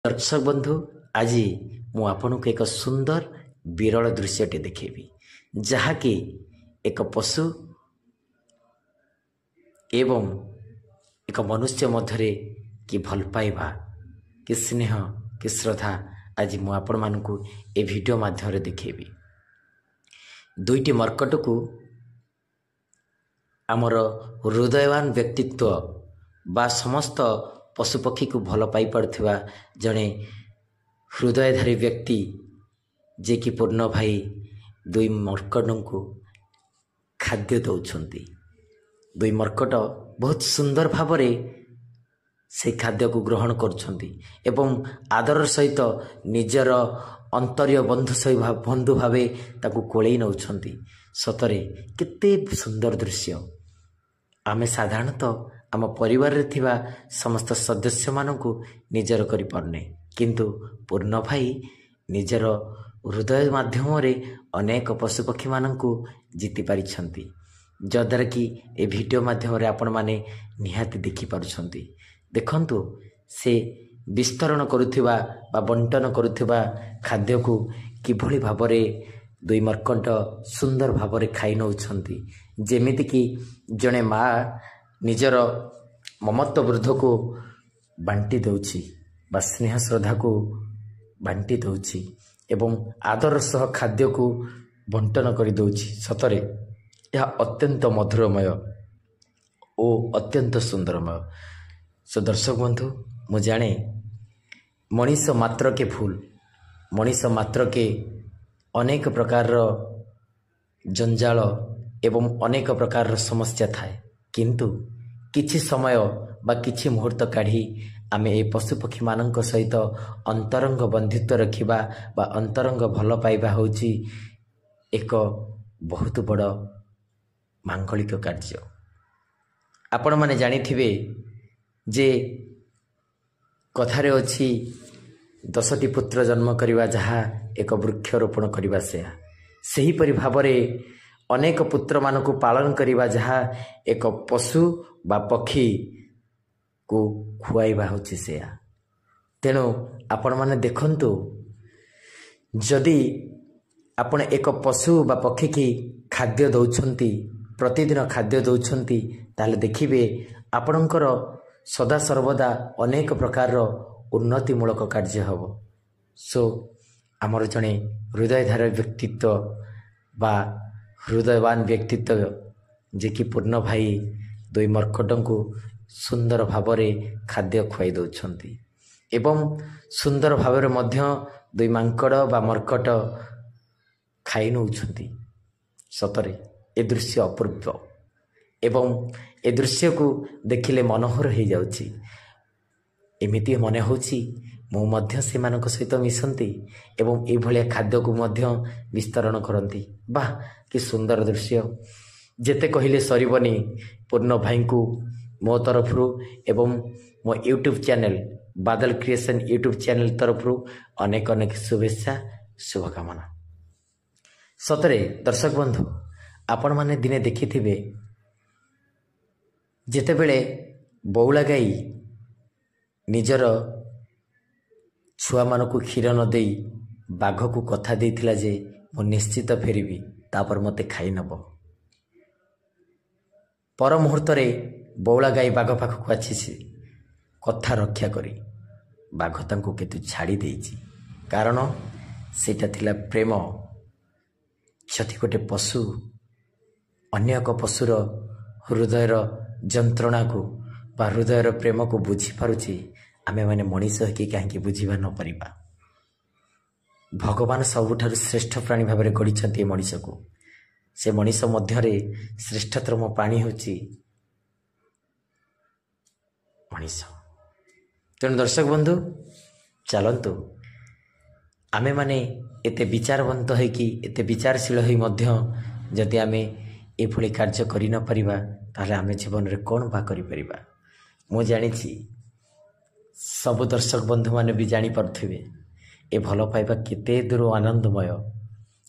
दर्शक बंधु आज मु आपनक एक सुंदर विरल दृश्यटे देखेबी जहाँकि एक पशु एवं एक मनुष्य मध्य कि भल पाइबा कि स्नेह कि श्रद्धा आज मु आपण मानकु ए वीडियो माध्यम देखेबी। दुईटी मर्कट को आमर हृदयवान व्यक्तित्व बा समस्त पशुपक्षी को भल पाई पारुथिबा जड़े हृदयधारी व्यक्ति जे कि पूर्ण भाई दुई मर्कट को खाद्य दौरान दुई मर्कट बहुत सुंदर भावरे से खाद्य को ग्रहण करुँच आदर सहित निजर अंतर्य बंधु भावे ताकू कोले नौछंती। सतरे केते सुंदर दृश्य। आमे साधारणतः आम परिवार रे थिबा समस्त सदस्य मानकु निजर करि परने किंतु पूर्ण भाई निजर हृदय माध्यम रे अनेक पशुपक्षी मानकु जीति पारिछंती जद्वारा कि ए वीडियो माध्यम रे आपण माने निहाती देखि पारुछंती। देखंतु से विस्तरण करुथिबा बा बंटन करुथिबा खाद्य को किभଳି भाबरे दुई मर्कट सुंदर भाबरे खाई नउछंती जेमिति कि जणे मा निजर ममत्व वृद्ध को बांटी दउछि बा स्नेह श्रद्धा को बांटी दउछि एवं आदर सह खाद्य को बंटन करि दउछि। सतरे यह अत्यंत मधुरमय ओ अत्यंत सुंदरमय। सो दर्शक बंधु मु जाने मनीष मात्र के फूल मनीष मात्र के अनेक प्रकार जंजाल एवं अनेक प्रकार समस्या थाए किंतु किछि समय बा किछि मुहूर्त काढ़ी आमे ए पशुपक्षी मानक सहित अंतरंग बंधुत्व रखिबा बा अंतरंग भल पाइबा होची एक बहुत बड़ मांगलिक कार्य। आपण माने जानिथिबे जे कथारे अछि 10टी पुत्र जन्म करिवा जहा एक वृक्षरोपण करिवा सेही परि भाबरे अनेक पुत्र मानकु पालन करिवा जहा एक पशु बा पक्षी को खुआइबा होछि सेया। तेणु आपण माने देखंतु जदि आपण एक पशु बा पक्षी की खाद्य दउछंती प्रतिदिन खाद्य दउछंती ताले देखिबे आपणकर सदा सर्वदा अनेक प्रकार उन्नतिमूलक कार्य हब। सो आमर जड़े हृदयधार व्यक्तित्व बा हृदयवान व्यक्तित्व जे कि पूर्ण भाई दुई मर्कट को सुंदर भावरे खाद्य खुआई दउछंती एवं सुंदर भावरे मध्य दुई मांकड़ बा मर्कट खाई नउछंती। सतरे ए दृश्य अपूर्व एवं ए दृश्य को देखिले मनोहर हो जाउची एमिति मने होची मु मध्य से मानक सहित मिसंती एवं ए भलिया खाद्य को मध्य विस्तरण करंती। वाह कि सुंदर दृश्य। जेते कहिले सरीबनी पूर्ण भाई को मो तरफरु एवं मो यूट्यूब चैनल बादल क्रिएशन यूट्यूब चैनल तरफरु अनेक अनेक शुभेच्छा शुभकामना। सतरे दर्शक बंधु आपण माने दिने देखिथिबे जेते बेले बौला गाई निजर छुआ मानकु क्षीर न देई बाघ को कथा देइथिला जे मु निश्चित फेरिबी तापर मते खाई नब। पर मुहूर्त रे बौला गाई बाघ पाखक आछिसी कथा रक्षा करी बाघ तांको केतु छाड़ी देइछि कारण सेटा थिला प्रेम क्षति गोटे पशु अन्य एक पशुर हृदयर जंत्रणा को बा हृदयर प्रेम को बुझी पारुछि आमे माने मनीष कि कहीं बुझीबा न परिबा। भगवान सबुठार श्रेष्ठ प्राणी भाव में गढ़ी मनीष को से मनीष मध्य श्रेष्ठतम प्राणी होची मनीष। तेणु दर्शक बंधु चलतु आमे माने एते विचारवंत है कि एते विचारशील है मध्य जदि आमे एभली कार्य करि न परिबा ताले आमे जीवन रे कोन बा करि परिबा। मु जानिछि सब दर्शक बंधु माने भी जानी परथिबे ए भलो पाइबा केते दूर आनंदमय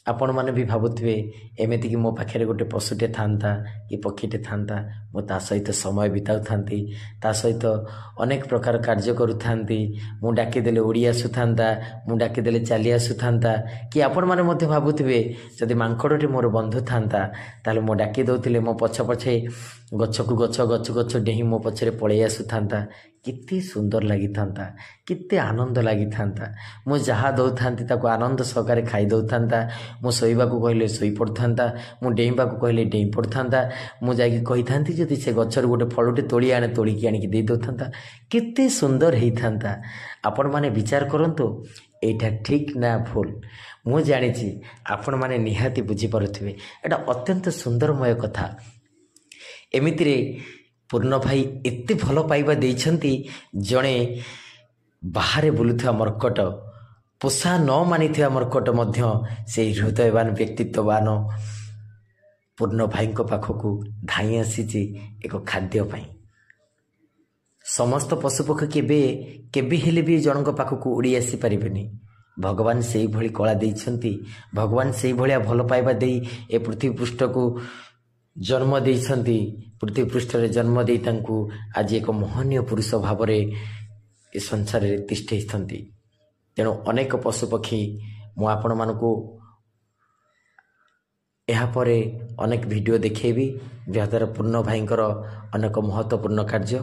ଆପଣମାନେ ବି ଭାବୁଥିବେ ଏମିତିକି ମୋ ପାଖରେ ଗୋଟେ ପଶୁଟେ ଥାନ୍ତା କି ପକ୍ଷୀଟେ ଥାନ୍ତା, ମୁଁ ତା ସହିତ ସମୟ ବିତାଉଥାନ୍ତି, ତା ସହିତ ଅନେକ ପ୍ରକାର କାର୍ଯ୍ୟ କରୁଥାନ୍ତି। ମୁଁ ଡାକିଦେଲେ ଉଡ଼ି ଆସୁଥାନ୍ତା, ମୁଁ ଡାକିଦେଲେ ଚାଲି ଆସୁଥାନ୍ତା। କି ଆପଣମାନେ ମଧ୍ୟ ଭାବୁଥିବେ ଯଦି ମାଙ୍କଡ଼ଟି ମୋର ବନ୍ଧୁ ଥାନ୍ତା ତାହେଲେ ମୁଁ ଡାକି ଦେଉଥିଲେ ମୋ ପଛେ ଗଛକୁ ଗଛ ଡେଇଁ ମୋ ପଛରେ ପଳେଇ ଆସୁଥାନ୍ତା। କେତେ ସୁନ୍ଦର ଲାଗିଥାନ୍ତା, କେତେ ଆନନ୍ଦ ଲାଗିଥାନ୍ତା। ମୁଁ ଯାହା ଦେଉଥାନ୍ତି ତାକୁ ଆନନ୍ଦ ସହକାରେ ଖାଇ ଦେଉଥାନ୍ତା। ମୁଁ ଶୋଇବାକୁ କହିଲେ ଶୋଇପଡ଼ିଥାନ୍ତା, ମୁଁ ଡେଇଁବାକୁ କହିଲେ ଡେଇଁ ପଡ଼ିଥାନ୍ତା। ମୁଁ ଯାଇକି କହିଥାନ୍ତି ଯଦି ସେ ଗଛରୁ ଗୋଟେ ଫଳଟେ ତୋଳିକି ଆଣିକି ଦେଇ ଦେଉଥାନ୍ତା। କେତେ ସୁନ୍ଦର ହେଇଥାନ୍ତା। ଆପଣମାନେ ବିଚାର କରନ୍ତୁ ଏଇଟା ଠିକ୍ ନା ଭୁଲ। ମୁଁ ଜାଣିଛି ଆପଣମାନେ ନିହାତି ବୁଝିପାରୁଥିବେ ଏଇଟା ଅତ୍ୟନ୍ତ ସୁନ୍ଦରମୟ କଥା। ଏମିତିରେ ପୂର୍ଣ୍ଣ ଭାଇ ଏତେ ଭଲ ପାଇବା ଦେଇଛନ୍ତି, ଜଣେ ବାହାରେ ବୁଲୁଥିବା ମର୍କଟ, ପୋଷା ନ ମାନିଥିବା ମର୍କଟ ମଧ୍ୟ ସେହି ହୃଦୟବାନ ବ୍ୟକ୍ତିତ୍ୱବାନ ପୂର୍ଣ୍ଣ ଭାଇଙ୍କ ପାଖକୁ ଧାଇଁ ଆସିଛି ଏକ ଖାଦ୍ୟ ପାଇଁ। ସମସ୍ତ ପଶୁପକ୍ଷୀ କେବେ ହେଲେ ବି ଜଣଙ୍କ ପାଖକୁ ଉଡ଼ି ଆସିପାରିବେନି। ଭଗବାନ ସେଇଭଳି କଳା ଦେଇଛନ୍ତି, ଭଗବାନ ସେଇଭଳିଆ ଭଲ ପାଇବା ଦେଇ ଏ ପୃଥିବୀ ପୃଷ୍ଠକୁ ଜନ୍ମ ଦେଇଛନ୍ତି। ପୃଥିବୀ ପୃଷ୍ଠରେ ଜନ୍ମ ଦେଇ ତାଙ୍କୁ ଆଜି ଏକ ମହନୀୟ ପୁରୁଷ ଭାବରେ ଏ ସଂସାରରେ ତିଷ୍ଠେଇଛନ୍ତି। ତେଣୁ ଅନେକ ପଶୁପକ୍ଷୀ ମୁଁ ଆପଣମାନଙ୍କୁ ଏହାପରେ ଅନେକ ଭିଡ଼ିଓ ଦେଖେଇବି, ଯାହାଦ୍ୱାରା ପୂର୍ଣ୍ଣ ଭାଇଙ୍କର ଅନେକ ମହତ୍ତ୍ୱପୂର୍ଣ୍ଣ କାର୍ଯ୍ୟ।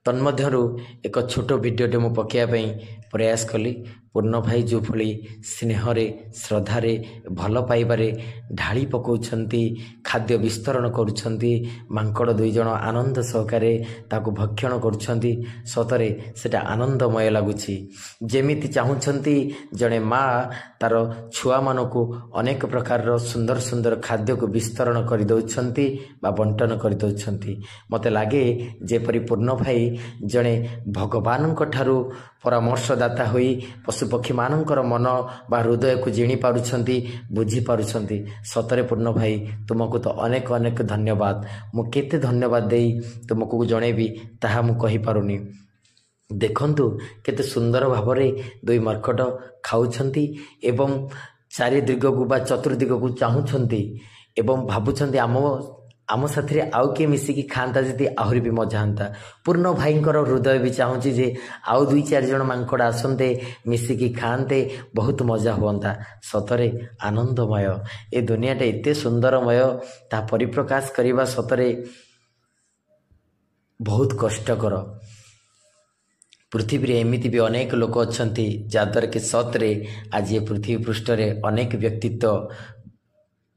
ତନ୍ମଧ୍ୟରୁ ଏକ ଛୋଟ ଭିଡ଼ିଓଟେ ମୁଁ ପକାଇବା ପାଇଁ ପ୍ରୟାସ କଲି। ପୂର୍ଣ୍ଣ ଭାଇ ଯେଉଁଭଳି ସ୍ନେହରେ, ଶ୍ରଦ୍ଧାରେ, ଭଲ ପାଇବାରେ ଢାଳି ପକାଉଛନ୍ତି, ଖାଦ୍ୟ ବିସ୍ତରଣ କରୁଛନ୍ତି, ମାଙ୍କଡ଼ 2 ଜଣ ଆନନ୍ଦ ସହକାରେ ତାକୁ ଭକ୍ଷଣ କରୁଛନ୍ତି, ସତରେ ସେଟା ଆନନ୍ଦମୟ ଲାଗୁଛି। ଯେମିତି ଚାହୁଁଛନ୍ତି ଜଣେ ମା ତାର ଛୁଆମାନଙ୍କୁ ଅନେକ ପ୍ରକାରର ସୁନ୍ଦର ସୁନ୍ଦର ଖାଦ୍ୟକୁ ବିସ୍ତରଣ କରିଦେଉଛନ୍ତି ବା ବଣ୍ଟନ କରିଦେଉଛନ୍ତି। ମୋତେ ଲାଗେ ଯେପରି ପୂର୍ଣ୍ଣ ଭାଇ ଜଣେ ଭଗବାନଙ୍କ ଠାରୁ ପରାମର୍ଶଦାତା ହୋଇ ପଶୁପକ୍ଷୀମାନଙ୍କର ମନ ବା ହୃଦୟକୁ ଜିଣି ପାରୁଛନ୍ତି, ବୁଝିପାରୁଛନ୍ତି। ସତରେ ପୂର୍ଣ୍ଣ ଭାଇ ତୁମକୁ ତ ଅନେକ ଅନେକ ଧନ୍ୟବାଦ। ମୁଁ କେତେ ଧନ୍ୟବାଦ ଦେଇ ତୁମକୁ ଜଣେଇବି ତାହା ମୁଁ କହିପାରୁନି। ଦେଖନ୍ତୁ କେତେ ସୁନ୍ଦର ଭାବରେ 2 ମର୍କଟ ଖାଉଛନ୍ତି ଏବଂ ଚାରିଦିଗକୁ ବା ଚତୁର୍ଦିଗକୁ ଚାହୁଁଛନ୍ତି ଏବଂ ଭାବୁଛନ୍ତି ଆମ ସାଥିରେ ଆଉ କିଏ ମିଶିକି ଖାଆନ୍ତା ଯଦି ଆହୁରି ବି ମଜା ହୁଅନ୍ତା। ପୂର୍ଣ୍ଣ ଭାଇଙ୍କର ହୃଦୟ ବି ଚାହୁଁଛି ଯେ ଆଉ 2-4 ଜଣ ମାଙ୍କଡ଼ ଆସନ୍ତେ, ମିଶିକି ଖାଆନ୍ତେ, ବହୁତ ମଜା ହୁଅନ୍ତା। ସତରେ ଆନନ୍ଦମୟ ଏ ଦୁନିଆଟା ଏତେ ସୁନ୍ଦରମୟ, ତାହା ପରିପ୍ରକାଶ କରିବା ସତରେ ବହୁତ କଷ୍ଟକର। ପୃଥିବୀରେ ଏମିତି ବି ଅନେକ ଲୋକ ଅଛନ୍ତି ଯାହାଦ୍ୱାରା କି ସତରେ ଆଜି ଏ ପୃଥିବୀ ପୃଷ୍ଠରେ ଅନେକ ବ୍ୟକ୍ତିତ୍ୱ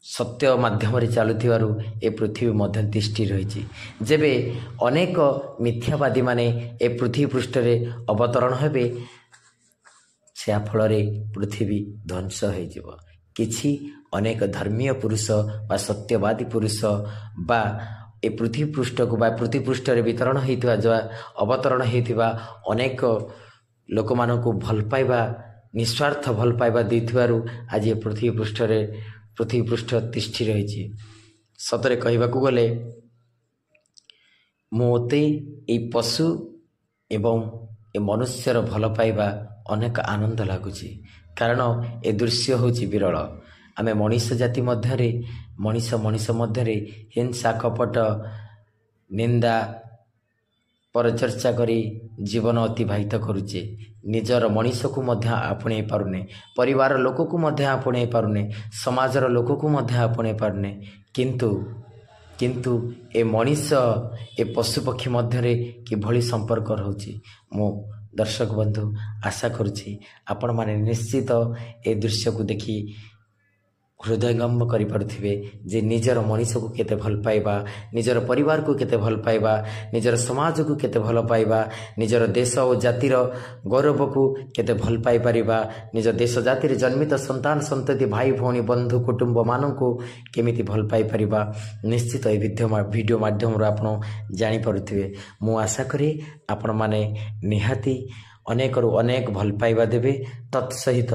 ସତ୍ୟ ମାଧ୍ୟମରେ ଚାଲୁଥିବାରୁ ଏ ପୃଥିବୀ ମଧ୍ୟ ତିଷ୍ଠି ରହିଛି। ଯେବେ ଅନେକ ମିଥ୍ୟାବାଦୀମାନେ ଏ ପୃଥିବୀ ପୃଷ୍ଠରେ ଅବତରଣ ହେବେ, ଏହା ଫଳରେ ପୃଥିବୀ ଧ୍ୱଂସ ହୋଇଯିବ। କିଛି ଅନେକ ଧର୍ମୀୟ ପୁରୁଷ ବା ସତ୍ୟବାଦୀ ପୁରୁଷ ବା ଏ ପୃଥିବୀ ପୃଷ୍ଠକୁ ବା ପୃଥିବୀ ପୃଷ୍ଠରେ ବିତରଣ ହୋଇଥିବା ଅବତରଣ ହୋଇଥିବା ଅନେକ ଲୋକମାନଙ୍କୁ ଭଲ ପାଇବା, ନିଃସ୍ୱାର୍ଥ ଭଲ ପାଇବା ଦେଇଥିବାରୁ ଆଜି ଏ ପୃଥିବୀ ପୃଷ୍ଠ ତିଷ୍ଠି ରହିଛି। ସତରେ କହିବାକୁ ଗଲେ ମୋତେ ଏଇ ପଶୁ ଏବଂ ଏ ମନୁଷ୍ୟର ଭଲ ପାଇବା ଅନେକ ଆନନ୍ଦ ଲାଗୁଛି, କାରଣ ଏ ଦୃଶ୍ୟ ହେଉଛି ବିରଳ। ଆମେ ମଣିଷ ଜାତି ମଧ୍ୟରେ, ମଣିଷ ମଧ୍ୟରେ ହିଂସା, କପଟ, ନିନ୍ଦା, ପରଚର୍ଚ୍ଚା କରି ଜୀବନ ଅତିବାହିତ କରୁଛେ। ନିଜର ମଣିଷକୁ ମଧ୍ୟ ଆପଣେଇ ପାରୁନେ, ପରିବାର ଲୋକକୁ ମଧ୍ୟ ଆପଣେଇ ପାରୁନେ, ସମାଜର ଲୋକକୁ ମଧ୍ୟ ଆପଣେଇ ପାରୁନେ। କିନ୍ତୁ ଏ ମଣିଷ, ଏ ପଶୁପକ୍ଷୀ ମଧ୍ୟରେ କିଭଳି ସମ୍ପର୍କ ରହୁଛି। ମୁଁ ଦର୍ଶକ ବନ୍ଧୁ ଆଶା କରୁଛି ଆପଣମାନେ ନିଶ୍ଚିତ ଏ ଦୃଶ୍ୟକୁ ଦେଖି ହୃଦୟଙ୍ଗମ କରିପାରୁଥିବେ ଯେ ନିଜର ମଣିଷକୁ କେତେ ଭଲ ପାଇବା, ନିଜର ପରିବାରକୁ କେତେ ଭଲ ପାଇବା, ନିଜର ସମାଜକୁ କେତେ ଭଲ ପାଇବା, ନିଜର ଦେଶ ଓ ଜାତିର ଗୌରବକୁ କେତେ ଭଲ ପାଇପାରିବା, ନିଜ ଦେଶ ଜାତିରେ ଜନ୍ମିତ ସନ୍ତାନ ସନ୍ତତି, ଭାଇ ଭଉଣୀ, ବନ୍ଧୁ କୁଟୁମ୍ବମାନଙ୍କୁ କେମିତି ଭଲ ପାଇପାରିବା। ନିଶ୍ଚିତ ଏହି ଭିଡ଼ିଓ ମାଧ୍ୟମରୁ ଆପଣ ଜାଣିପାରୁଥିବେ। ମୁଁ ଆଶା କରେ ଆପଣମାନେ ନିହାତି ଅନେକରୁ ଅନେକ ଭଲ ପାଇବା ଦେବେ। ତତ୍ସହିତ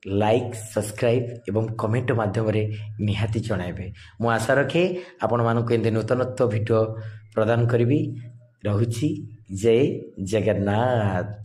ଲାଇକ୍, ସବସ୍କ୍ରାଇବ୍ ଏବଂ କମେଣ୍ଟ ମାଧ୍ୟମରେ ନିହାତି ଜଣାଇବେ। ମୁଁ ଆଶା ରଖେ ଆପଣମାନଙ୍କୁ ଏମିତି ନୂତନତ୍ୱ ଭିଡ଼ିଓ ପ୍ରଦାନ କରିବି। ରହୁଛି। ଜୟ ଜଗନ୍ନାଥ।